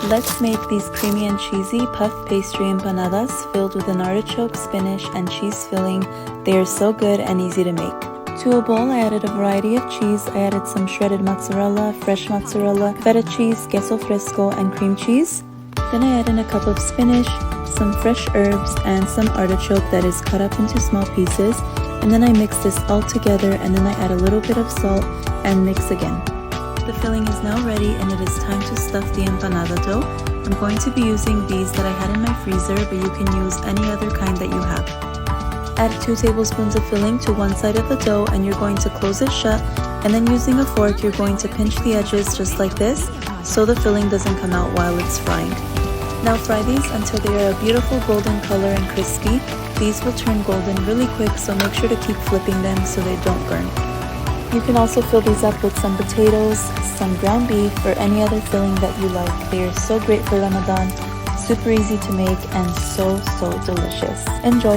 Let's make these creamy and cheesy puff pastry empanadas filled with an artichoke, spinach, and cheese filling. They are so good and easy to make. To a bowl, I added a variety of cheese. I added some shredded mozzarella, fresh mozzarella, feta cheese, queso fresco, and cream cheese. Then I add in a cup of spinach, some fresh herbs, and some artichoke that is cut up into small pieces. And then I mix this all together, and then I add a little bit of salt and mix again. The filling is now ready and it is time to stuff the empanada dough. I'm going to be using these that I had in my freezer, but you can use any other kind that you have. Add 2 tablespoons of filling to one side of the dough and you're going to close it shut, and then using a fork you're going to pinch the edges just like this so the filling doesn't come out while it's frying. Now fry these until they are a beautiful golden color and crispy. These will turn golden really quick, so make sure to keep flipping them so they don't burn. You can also fill these up with some potatoes, some ground beef, or any other filling that you like. They are so great for Ramadan, super easy to make, and so delicious. Enjoy!